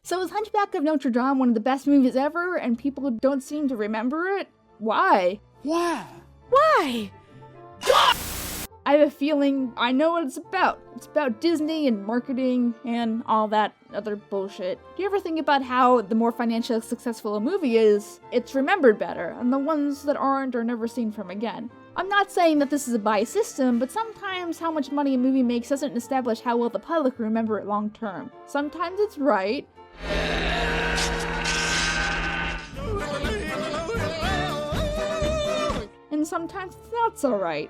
So is Hunchback of Notre Dame one of the best movies ever, and people don't seem to remember it? Why? Why? Why? I have a feeling I know what it's about. It's about Disney and marketing and all that other bullshit. Do you ever think about how the more financially successful a movie is, it's remembered better, and the ones that aren't are never seen from again? I'm not saying that this is a biased system, but sometimes how much money a movie makes doesn't establish how well the public can remember it long term. Sometimes it's right. And sometimes it's not so right.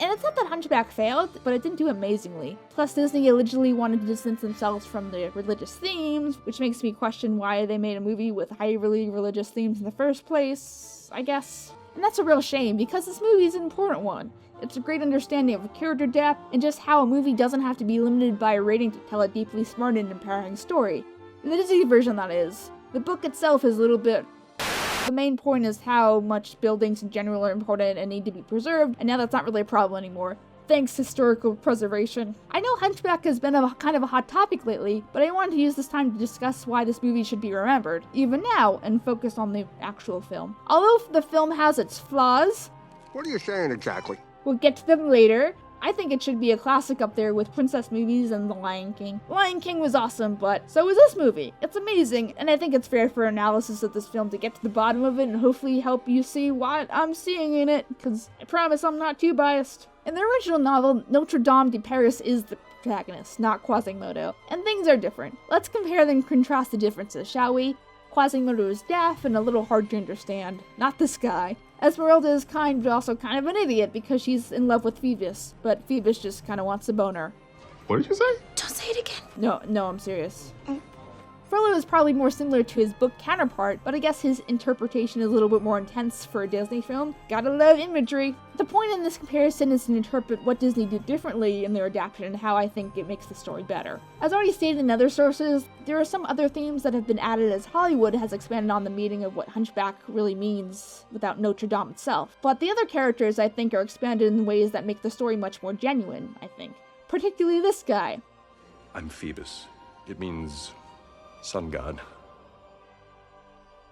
And it's not that Hunchback failed, but it didn't do amazingly. Plus, Disney allegedly wanted to distance themselves from the religious themes, which makes me question why they made a movie with highly religious themes in the first place, I guess. And that's a real shame, because this movie is an important one. It's a great understanding of character depth, and just how a movie doesn't have to be limited by a rating to tell a deeply smart and empowering story. The Disney version, that is. The book itself is a little bit... The main point is how much buildings in general are important and need to be preserved, and now that's not really a problem anymore. Thanks, historical preservation. I know Hunchback has been kind of a hot topic lately, but I wanted to use this time to discuss why this movie should be remembered, even now, and focus on the actual film. Although the film has its flaws... What are you saying exactly? We'll get to them later. I think it should be a classic up there with princess movies and The Lion King. Lion King was awesome, but so is this movie. It's amazing, and I think it's fair for analysis of this film to get to the bottom of it and hopefully help you see what I'm seeing in it, because I promise I'm not too biased. In the original novel, Notre Dame de Paris is the protagonist, not Quasimodo, and things are different. Let's compare and contrast the differences, shall we? Quasimodo is deaf and a little hard to understand. Not this guy. Esmeralda is kind, but also kind of an idiot because she's in love with Phoebus, but Phoebus just kind of wants a boner. What did you say? Don't say it again. No, I'm serious. Frollo is probably more similar to his book counterpart, but I guess his interpretation is a little bit more intense for a Disney film. Gotta love imagery. The point in this comparison is to interpret what Disney did differently in their adaptation and how I think it makes the story better. As already stated in other sources, there are some other themes that have been added as Hollywood has expanded on the meaning of what Hunchback really means without Notre Dame itself. But the other characters, I think, are expanded in ways that make the story much more genuine, I think. Particularly this guy. I'm Phoebus. It means sun god.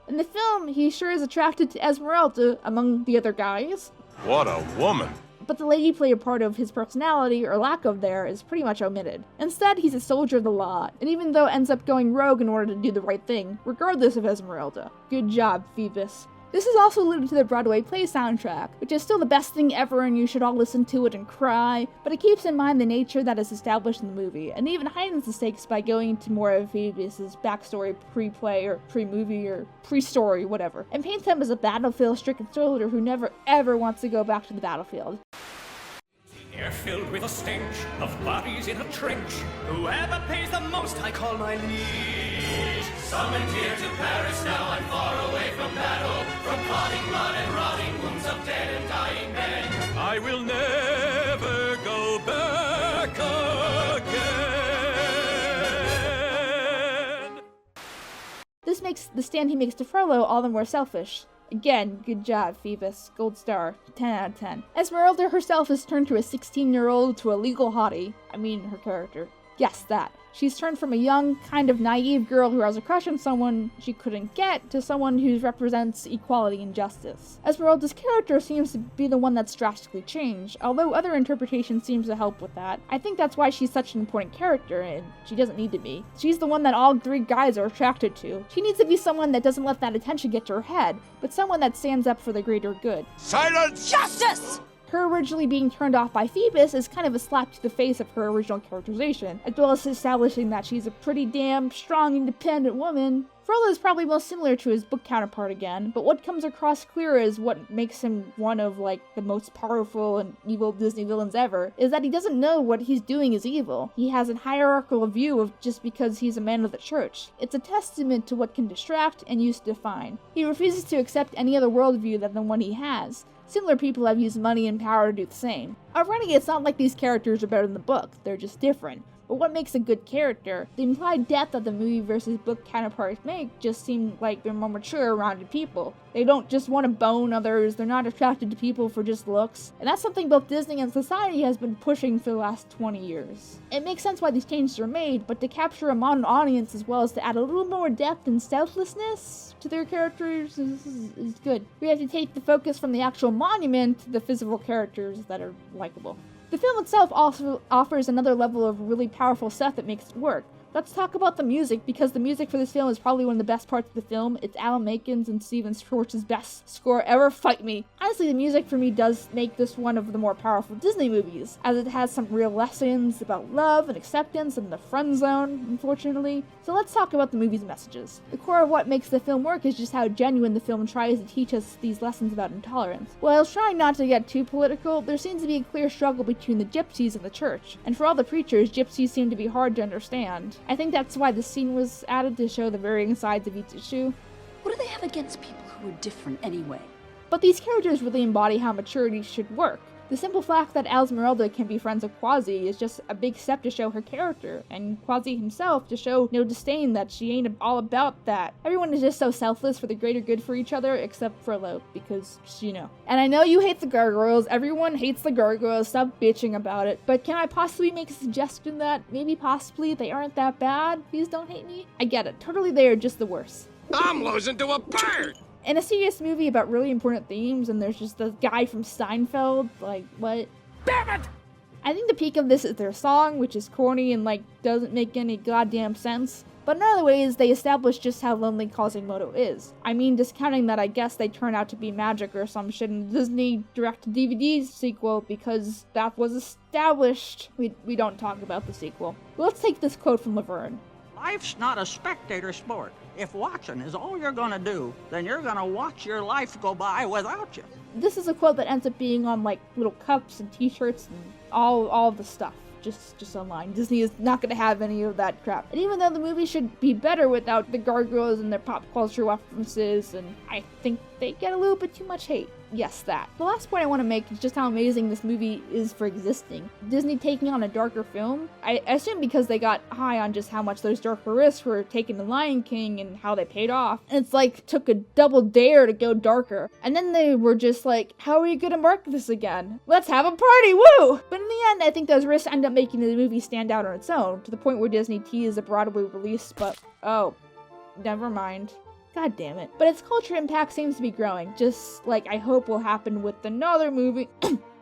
In the film, he sure is attracted to Esmeralda among the other guys. What a woman! But the lady play a part of his personality, or lack of there, is pretty much omitted. Instead, he's a soldier of the law, and even though ends up going rogue in order to do the right thing, regardless of Esmeralda. Good job, Phoebus. This is also alluded to the Broadway play soundtrack, which is still the best thing ever and you should all listen to it and cry, but it keeps in mind the nature that is established in the movie, and even heightens the stakes by going into more of Phoebus' backstory pre-play or pre-movie or pre-story, whatever, and paints him as a battlefield-stricken soldier who never ever wants to go back to the battlefield. Air filled with a stench of bodies in a trench. Whoever pays the most, I call my liege. Summoned here to Paris, now I'm far away from battle, from clotting blood and rotting wounds of dead and dying men. I will never go back again. This makes the stand he makes to Frollo all the more selfish. Again, good job, Phoebus. Gold star. 10 out of 10. Esmeralda herself has turned to a 16-year-old to a legal hottie. I mean, her character. Yes, that. She's turned from a young, kind of naive girl who has a crush on someone she couldn't get to someone who represents equality and justice. Esmeralda's character seems to be the one that's drastically changed, although other interpretations seem to help with that. I think that's why she's such an important character, and she doesn't need to be. She's the one that all three guys are attracted to. She needs to be someone that doesn't let that attention get to her head, but someone that stands up for the greater good. Silence! Justice! Her originally being turned off by Phoebus is kind of a slap to the face of her original characterization, as well as establishing that she's a pretty damn strong, independent woman. Frollo is probably most similar to his book counterpart again, but what comes across clear is what makes him one of, the most powerful and evil Disney villains ever, is that he doesn't know what he's doing is evil. He has a hierarchical view of just because he's a man of the church. It's a testament to what can distract and use to define. He refuses to accept any other worldview than the one he has. Similar people have used money and power to do the same. Already, it's not like these characters are better than the book, they're just different. But what makes a good character? The implied depth that the movie versus book counterparts make just seem like they're more mature, rounded people. They don't just want to bone others, they're not attracted to people for just looks. And that's something both Disney and society has been pushing for the last 20 years. It makes sense why these changes are made, but to capture a modern audience as well as to add a little more depth and selflessness to their characters is good. We have to take the focus from the actual monument to the physical characters that are likable. The film itself also offers another level of really powerful stuff that makes it work. Let's talk about the music, because the music for this film is probably one of the best parts of the film. It's Alan Menken's and Steven Schwartz's best score ever. Fight me! Honestly, the music for me does make this one of the more powerful Disney movies, as it has some real lessons about love and acceptance and the friend zone, unfortunately. So let's talk about the movie's messages. The core of what makes the film work is just how genuine the film tries to teach us these lessons about intolerance. While trying not to get too political, there seems to be a clear struggle between the gypsies and the church. And for all the preachers, gypsies seem to be hard to understand. I think that's why the scene was added, to show the varying sides of each issue. What do they have against people who are different anyway? But these characters really embody how maturity should work. The simple fact that Esmeralda can be friends with Quasi is just a big step to show her character, and Quasi himself to show no disdain that she ain't all about that. Everyone is just so selfless for the greater good for each other, except for Lo, because, you know. And I know you hate the gargoyles, everyone hates the gargoyles, stop bitching about it, but can I possibly make a suggestion that maybe possibly they aren't that bad? Please don't hate me. I get it, totally they are just the worst. I'm losing to a bird! In a serious movie about really important themes, and there's just this guy from Steinfeld, like, what? Damn it! I think the peak of this is their song, which is corny and, like, doesn't make any goddamn sense. But in other ways, they establish just how lonely Quasimodo is. I mean, discounting that I guess they turn out to be magic or some shit in the Disney direct-to-DVD sequel, because that was established. We don't talk about the sequel. Let's take this quote from Laverne. Life's not a spectator sport. If watching is all you're gonna do, then you're gonna watch your life go by without you. This is a quote that ends up being on, like, little cups and t-shirts and all the stuff. Just online. Disney is not gonna have any of that crap. And even though the movie should be better without the gargoyles and their pop culture references, and I think they get a little bit too much hate. Yes, that. The last point I want to make is just how amazing this movie is for existing. Disney taking on a darker film, I assume because they got high on just how much those darker risks were taking the Lion King and how they paid off. And it's like, took a double dare to go darker. And then they were just like, how are we gonna market this again? Let's have a party, woo! But in the end, I think those risks end up making the movie stand out on its own, to the point where Disney teased a Broadway release, but oh, never mind. God damn it. But its culture impact seems to be growing, just like I hope will happen with another movie.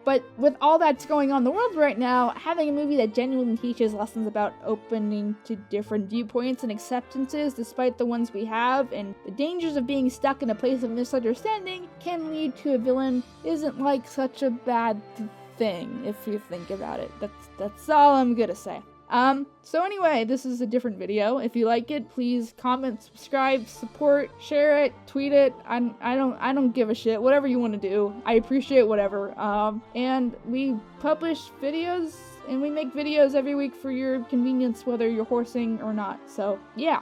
But with all that's going on in the world right now, having a movie that genuinely teaches lessons about opening to different viewpoints and acceptances despite the ones we have, and the dangers of being stuck in a place of misunderstanding can lead to a villain isn't like such a bad thing if you think about it. That's all I'm gonna say. So anyway, this is a different video. If you like it, please comment, subscribe, support, share it, tweet it. I don't give a shit. Whatever you want to do. I appreciate whatever. And we publish videos and we make videos every week for your convenience, whether you're horsing or not. So, yeah.